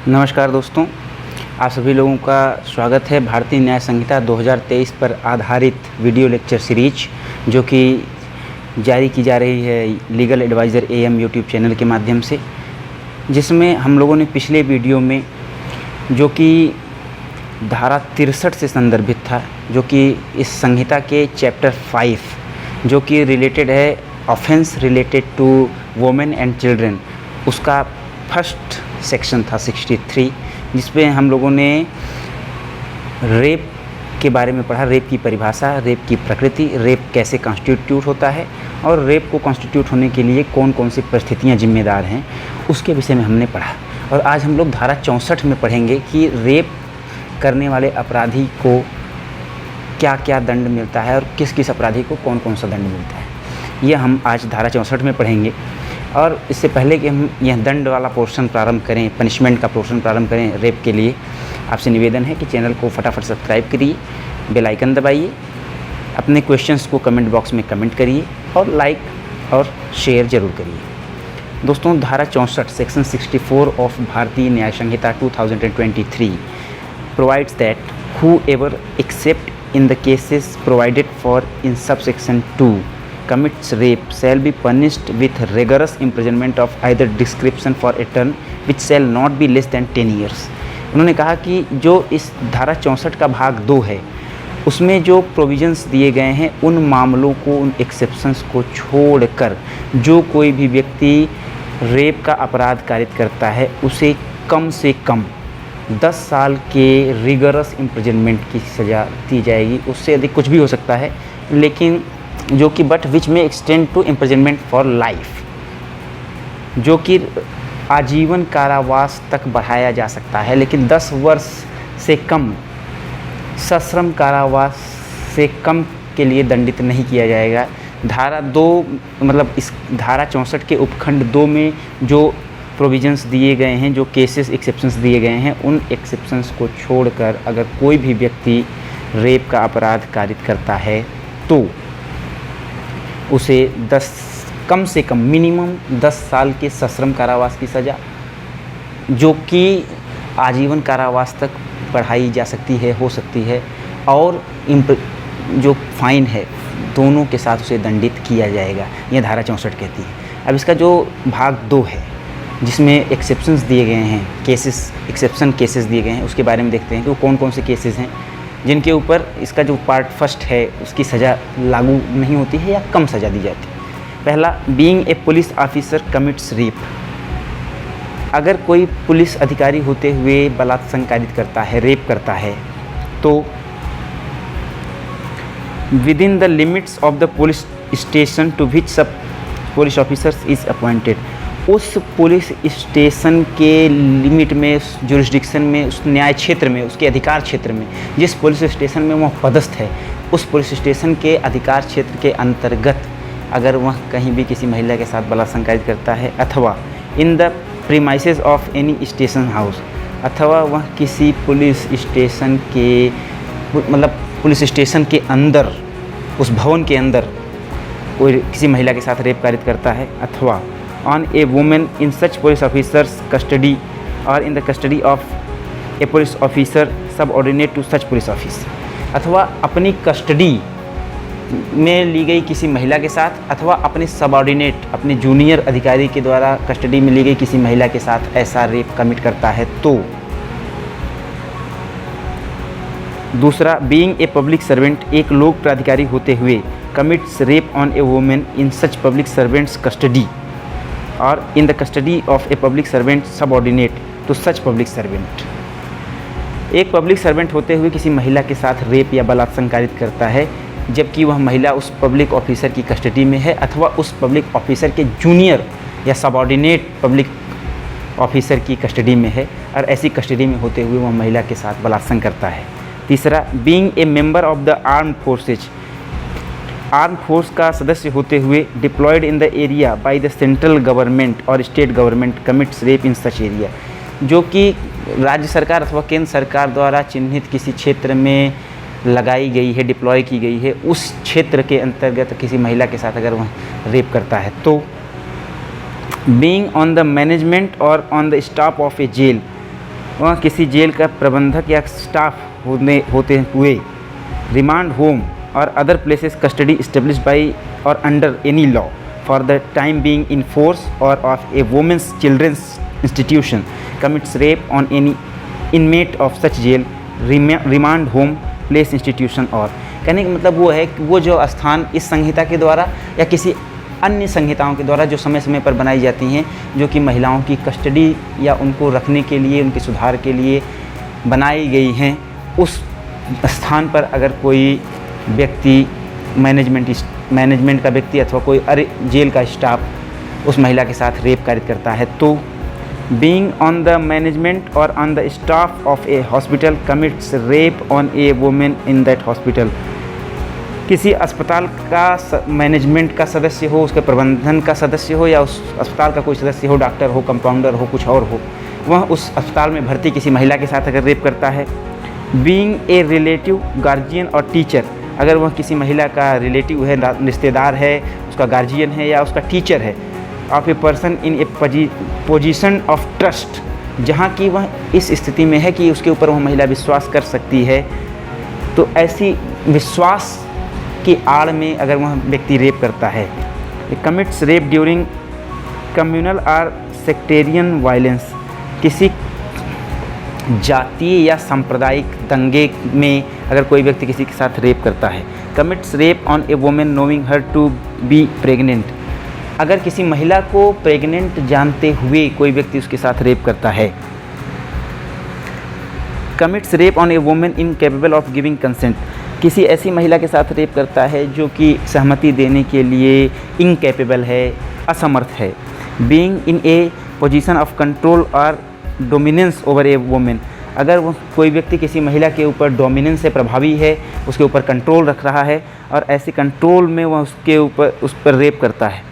नमस्कार दोस्तों, आप सभी लोगों का स्वागत है भारतीय न्याय संहिता 2023 पर आधारित वीडियो लेक्चर सीरीज जो कि जारी की जा रही है legal advisor AM YouTube channel के माध्यम से, जिसमें हम लोगों ने पिछले वीडियो में जो कि धारा 63 से संदर्भित था, जो कि इस संहिता के चैप्टर 5 जो कि रिलेटेड है offence related to women and children, उसका फर्स्ट सेक्शन था 63, जिसपे हम लोगों ने रेप के बारे में पढ़ा, रेप की परिभाषा, रेप की प्रकृति, रेप कैसे कॉन्स्टिट्यूट होता है और रेप को कॉन्स्टिट्यूट होने के लिए कौन कौन सी परिस्थितियां जिम्मेदार हैं, उसके विषय में हमने पढ़ा। और आज हम लोग धारा 64 में पढ़ेंगे कि रेप करने वाले अपराधी को क्या क्या दंड मिलता है और किस किस अपराधी को कौन कौन सा दंड मिलता है, ये हम आज धारा 64 में पढ़ेंगे। और इससे पहले कि हम यह दंड वाला पोर्शन प्रारंभ करें, पनिशमेंट का पोर्शन प्रारंभ करें रेप के लिए, आपसे निवेदन है कि चैनल को फटाफट सब्सक्राइब करिए, बेल आइकन दबाइए, अपने क्वेश्चंस को कमेंट बॉक्स में कमेंट करिए और लाइक और शेयर ज़रूर करिए। दोस्तों, धारा 64 सेक्शन 64 ऑफ भारतीय न्याय संहिता 2023 provides that whoever except in the cases provided for in subsection 2 commits rape shall be punished with rigorous imprisonment of either description for a term which shall not be less than 10 years। उन्होंने कहा कि जो इस धारा 64 का भाग 2 है, उसमें जो प्रोविजंस दिए गए हैं, उन मामलों को, उन एक्सेप्शंस को छोड़कर जो कोई भी व्यक्ति रेप का अपराध कारित करता है उसे कम से कम 10 साल के रिगरस इम्प्रिजनमेंट की सज़ा दी जाएगी। उससे अधिक कुछ भी हो सकता है, लेकिन जो कि but which may extend to imprisonment for life, जो कि आजीवन कारावास तक बढ़ाया जा सकता है, लेकिन 10 वर्ष से कम सश्रम कारावास से कम के लिए दंडित नहीं किया जाएगा। धारा 2 मतलब इस धारा 64 के उपखंड 2 में जो प्रोविजंस दिए गए हैं, जो केसेस एक्सेप्शंस दिए गए हैं, उन एक्सेप्शंस को छोड़कर अगर कोई भी व्यक्ति रेप का अपराध कारित करता है तो उसे कम से कम मिनिमम 10 साल के सश्रम कारावास की सज़ा, जो कि आजीवन कारावास तक बढ़ाई जा सकती है, हो सकती है, और जो फाइन है दोनों के साथ उसे दंडित किया जाएगा, यह धारा 64 कहती है। अब इसका जो भाग 2 है, जिसमें एक्सेप्शंस दिए गए हैं, एक्सेप्शन केसेस दिए गए हैं, उसके बारे में देखते हैं कि वो कौन कौन से केसेस हैं जिनके ऊपर इसका जो पार्ट फर्स्ट है उसकी सज़ा लागू नहीं होती है या कम सज़ा दी जाती है। पहला, being a police officer commits rape. अगर कोई पुलिस अधिकारी होते हुए बलात्कार कारित करता है, रेप करता है, तो within the limits of the police station to which sub police officers is appointed, उस पुलिस स्टेशन के लिमिट में, उस जुरिस्डिक्शन में, उस न्याय क्षेत्र में, उसके अधिकार क्षेत्र में, जिस पुलिस स्टेशन में वह पदस्थ है, उस पुलिस स्टेशन के अधिकार क्षेत्र के अंतर्गत अगर वह कहीं भी किसी महिला के साथ बलात्कार कारित करता है, अथवा in the premises of any station house, अथवा वह किसी पुलिस स्टेशन के मतलब पुलिस स्टेशन के अंदर, उस भवन के अंदर कोई किसी महिला के साथ रेप कारित करता है, अथवा on a woman in such police officer's custody or in the custody of a police officer subordinate to such police officer, अथवा अपनी कस्टडी में ली गई किसी महिला के साथ, अथवा अपने सबऑर्डिनेट, अपने जूनियर अधिकारी के द्वारा कस्टडी में ली गई किसी महिला के साथ ऐसा रेप कमिट करता है तो। दूसरा, बीइंग ए पब्लिक सर्वेंट, एक लोक प्राधिकारी होते हुए commits rape on a women in such public servants custody और in the custody of a public servant subordinate to such public servant. एक पब्लिक सर्वेंट होते हुए किसी महिला के साथ रेप या बलात्कार कारित करता है, जबकि वह महिला उस पब्लिक ऑफिसर की कस्टडी में है, अथवा उस पब्लिक ऑफिसर के जूनियर या सबऑर्डिनेट पब्लिक ऑफिसर की कस्टडी में है, और ऐसी कस्टडी में होते हुए वह महिला के साथ बलात्कार करता है। तीसरा, being a member of the armed forces, arm force का सदस्य होते हुए deployed in the area by the central government और state government commits rape in such area, जो कि राज्य सरकार अथवा केंद्र सरकार द्वारा चिन्हित किसी क्षेत्र में लगाई गई है, डिप्लॉय की गई है, उस क्षेत्र के अंतर्गत किसी महिला के साथ अगर वह रेप करता है तो। बीइंग ऑन द मैनेजमेंट और on the staff of a jail, वह किसी जेल का प्रबंधक या स्टाफ होते हुए रिमांड होम और other places custody established by और under any law for the time being in force or of a women's children's institution commits rape on any inmate of such jail, remand home, place institution और कहने का मतलब वो है कि वो जो स्थान इस संहिता के द्वारा या किसी अन्य संहिताओं के द्वारा जो समय समय पर बनाई जाती हैं, जो कि महिलाओं की कस्टडी या उनको रखने के लिए, उनके सुधार के लिए बनाई गई हैं, उस स्थान पर अगर कोई व्यक्ति मैनेजमेंट का व्यक्ति अथवा कोई जेल का स्टाफ उस महिला के साथ रेप कार्य करता है, तो बीइंग ऑन द मैनेजमेंट और on the staff of A hospital commits rape on a women in that hospital. किसी अस्पताल का मैनेजमेंट का सदस्य हो, उसके प्रबंधन का सदस्य हो या उस अस्पताल का कोई सदस्य हो, डॉक्टर हो, कंपाउंडर हो, कुछ और हो, वह उस अस्पताल में भर्ती किसी महिला के साथ अगर रेप करता है। बीइंग ए रिलेटिव, गार्जियन और टीचर, अगर वह किसी महिला का रिलेटिव है, रिश्तेदार है, उसका गार्जियन है या उसका टीचर है, of a person in A position of trust, जहाँ की वह इस स्थिति में है कि उसके ऊपर वह महिला विश्वास कर सकती है, तो ऐसी विश्वास की आड़ में अगर वह व्यक्ति रेप करता है। कमिट्स रेप ड्यूरिंग कम्युनल और सेक्टेरियन वायलेंस, किसी जातीय या सांप्रदायिक दंगे में अगर कोई व्यक्ति किसी के साथ रेप करता है। Commits rape on a women knowing her to be pregnant, अगर किसी महिला को प्रेग्नेंट जानते हुए कोई व्यक्ति उसके साथ रेप करता है। Commits rape on a women incapable of giving consent, किसी ऐसी महिला के साथ रेप करता है जो कि सहमति देने के लिए इनकेपेबल है, असमर्थ है। Being in A position of control और डोमिनेंस ओवर ए वुमेन, अगर वो कोई व्यक्ति किसी महिला के ऊपर डोमिनेंस से प्रभावी है, उसके ऊपर कंट्रोल रख रहा है और ऐसे कंट्रोल में वह उस पर रेप करता है।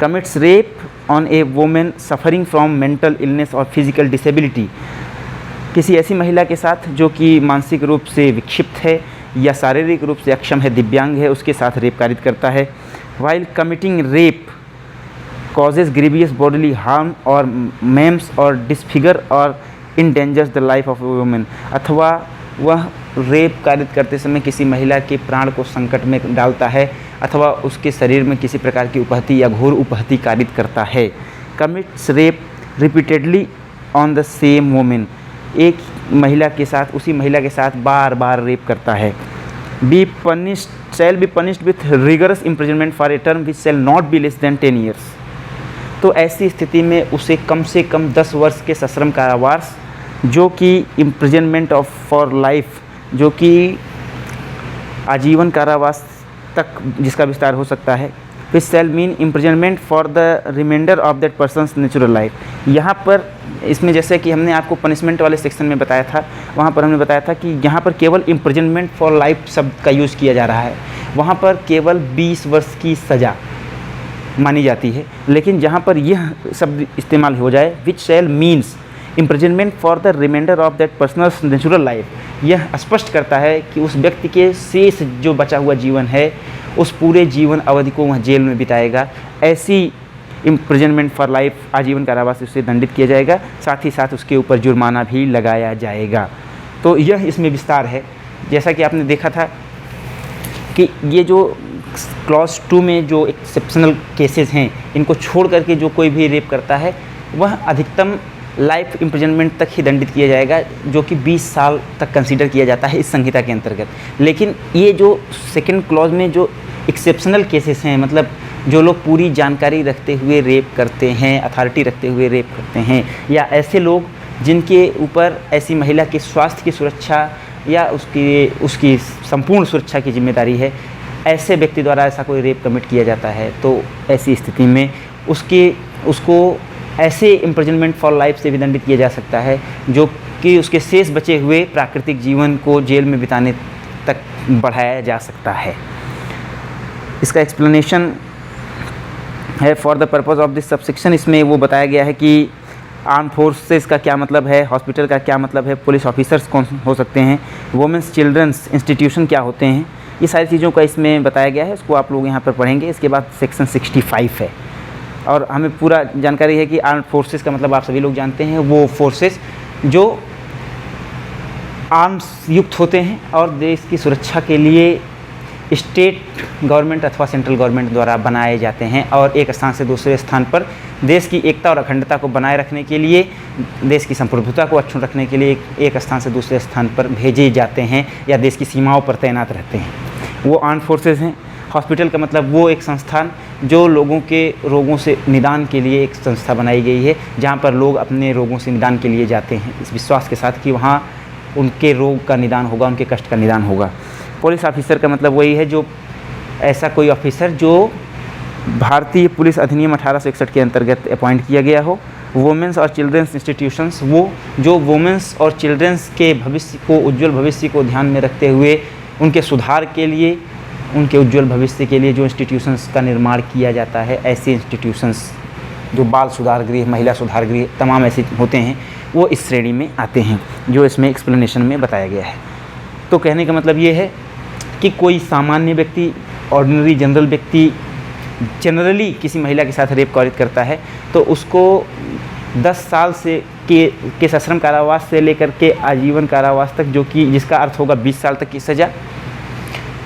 Commits rape on a women suffering from mental illness और फिजिकल डिसेबिलिटी, किसी ऐसी महिला के साथ जो कि मानसिक रूप से विक्षिप्त है या शारीरिक रूप से अक्षम है, दिव्यांग है, उसके साथ रेप कारित करता है। While committing rape causes grievous bodily harm और maims और disfigure और endangers the life of a woman, अथवा वह रेप कारित करते समय किसी महिला के प्राण को संकट में डालता है अथवा उसके शरीर में किसी प्रकार की उपहति या घोर उपहति कारित करता है। Commits rape repeatedly on the same women, एक महिला के साथ, उसी महिला के साथ बार बार रेप करता है। Shall be punished with rigorous imprisonment for a term which shall not be less than 10 years, तो ऐसी स्थिति में उसे कम से कम 10 वर्ष के सश्रम कारावास, जो कि इम्प्रिजनमेंट ऑफ फॉर लाइफ, जो कि आजीवन कारावास तक जिसका विस्तार हो सकता है। Which shall mean imprisonment for the remainder of that person's natural life. यहाँ पर इसमें जैसे कि हमने आपको पनिशमेंट वाले सेक्शन में बताया था, वहाँ पर हमने बताया था कि यहाँ पर केवल इम्प्रिजनमेंट फॉर लाइफ शब्द का यूज़ किया जा रहा है, वहाँ पर केवल 20 वर्ष की सज़ा मानी जाती है। लेकिन जहाँ पर यह शब्द इस्तेमाल हो जाए, which shall means imprisonment for the remainder of that person's natural life, यह स्पष्ट करता है कि उस व्यक्ति के शेष जो बचा हुआ जीवन है, उस पूरे जीवन अवधि को वह जेल में बिताएगा। ऐसी इम्प्रिजनमेंट फॉर लाइफ, आजीवन कारावास से उसे दंडित किया जाएगा, साथ ही साथ उसके ऊपर जुर्माना भी लगाया जाएगा। तो यह इसमें विस्तार है। जैसा कि आपने देखा था कि ये जो क्लॉज 2 में जो एक्सेप्शनल केसेस हैं, इनको छोड़ करके जो कोई भी रेप करता है वह अधिकतम लाइफ इम्प्रिजनमेंट तक ही दंडित किया जाएगा, जो कि 20 साल तक कंसीडर किया जाता है इस संहिता के अंतर्गत। लेकिन ये जो सेकंड क्लॉज में जो एक्सेप्शनल केसेस हैं, मतलब जो लोग पूरी जानकारी रखते हुए रेप करते हैं, अथॉरिटी रखते हुए रेप करते हैं, या ऐसे लोग जिनके ऊपर ऐसी महिला के स्वास्थ्य की सुरक्षा या उसकी संपूर्ण सुरक्षा की जिम्मेदारी है, ऐसे व्यक्ति द्वारा ऐसा कोई रेप कमिट किया जाता है, तो ऐसी स्थिति में उसको ऐसे इम्प्रिजनमेंट फॉर लाइफ से भी दंडित किया जा सकता है, जो कि उसके शेष बचे हुए प्राकृतिक जीवन को जेल में बिताने तक बढ़ाया जा सकता है। इसका एक्सप्लेनेशन है for the purpose of this subsection. इसमें वो बताया गया है कि आर्म फोर्सेस का क्या मतलब है, हॉस्पिटल का क्या मतलब है, पुलिस ऑफिसर्स कौन हो सकते हैं, वुमेंस चिल्ड्रंस इंस्टीट्यूशन क्या होते हैं, ये सारी चीज़ों का इसमें बताया गया है। इसको आप लोग यहाँ पर पढ़ेंगे। इसके बाद सेक्शन 65 है और हमें पूरा जानकारी है कि आर्म फोर्सेस का मतलब आप सभी लोग जानते हैं, वो फोर्सेस जो आर्म्स युक्त होते हैं और देश की सुरक्षा के लिए स्टेट गवर्नमेंट अथवा सेंट्रल गवर्नमेंट द्वारा बनाए जाते हैं और एक स्थान से दूसरे स्थान पर देश की एकता और अखंडता को बनाए रखने के लिए, देश की संप्रभुता को अक्षुण्ण रखने के लिए एक स्थान से दूसरे स्थान पर भेजे जाते हैं या देश की सीमाओं पर तैनात रहते हैं। वो आर्म्ड फोर्सेस हैं। हॉस्पिटल का मतलब वो एक संस्थान जो लोगों के रोगों से निदान के लिए एक संस्था बनाई गई है, जहाँ पर लोग अपने रोगों से निदान के लिए जाते हैं इस विश्वास के साथ कि वहाँ उनके रोग का निदान होगा, उनके कष्ट का निदान होगा। पुलिस ऑफिसर का मतलब वही है जो ऐसा कोई ऑफिसर जो भारतीय पुलिस अधिनियम 1861 के अंतर्गत अपॉइंट किया गया हो। वुमेंस और चिल्ड्रंस इंस्टीट्यूशंस, वो जो वुमेंस और चिल्ड्रंस के भविष्य को, उज्जवल भविष्य को ध्यान में रखते हुए उनके सुधार के लिए, उनके उज्जवल भविष्य के लिए जो इंस्टीट्यूशंस का निर्माण किया जाता है, ऐसे इंस्टीट्यूशंस जो बाल सुधार गृह, महिला सुधार गृह, तमाम ऐसे होते हैं, वो इस श्रेणी में आते हैं जो इसमें एक्सप्लेनेशन में बताया गया है। तो कहने का मतलब ये है कि कोई सामान्य व्यक्ति, ऑर्डिनरी जनरल व्यक्ति जनरली किसी महिला के साथ रेप कारित करता है तो उसको 10 साल से के सश्रम कारावास से लेकर के आजीवन कारावास तक, जो कि जिसका अर्थ होगा 20 साल तक की सज़ा।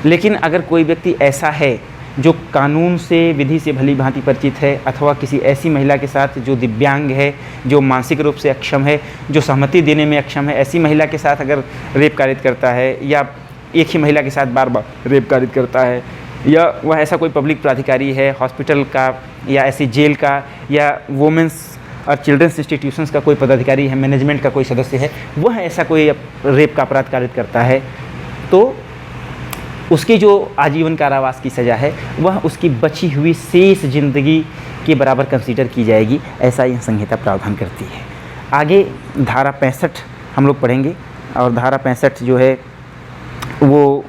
लेकिन अगर कोई व्यक्ति ऐसा है जो कानून से, विधि से भली भांति परिचित है अथवा किसी ऐसी महिला के साथ जो दिव्यांग है, जो मानसिक रूप से अक्षम है, जो सहमति देने में अक्षम है, ऐसी महिला के साथ अगर रेप कारित करता है या एक ही महिला के साथ बार बार रेप कारित करता है, या वह ऐसा कोई पब्लिक प्राधिकारी है, हॉस्पिटल का या ऐसी जेल का या वुमेंस और चिल्ड्रंस इंस्टीट्यूशंस का कोई पदाधिकारी है, मैनेजमेंट का कोई सदस्य है, वह ऐसा कोई रेप का अपराध कारित करता है, तो उसकी जो आजीवन कारावास की सज़ा है वह उसकी बची हुई शेष ज़िंदगी के बराबर कंसीडर की जाएगी, ऐसा यह संहिता प्रावधान करती है। आगे धारा 65 हम लोग पढ़ेंगे और धारा 65 जो है वो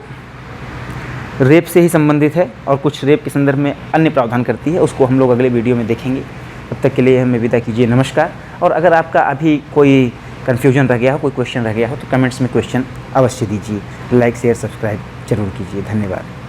रेप से ही संबंधित है और कुछ रेप के संदर्भ में अन्य प्रावधान करती है, उसको हम लोग अगले वीडियो में देखेंगे। तब तक के लिए हमें विदा कीजिए, नमस्कार। और अगर आपका अभी कोई कन्फ्यूजन रह गया हो, कोई क्वेश्चन रह गया हो तो कमेंट्स में क्वेश्चन अवश्य दीजिए। लाइक शेयर सब्सक्राइब जरूर कीजिए। धन्यवाद।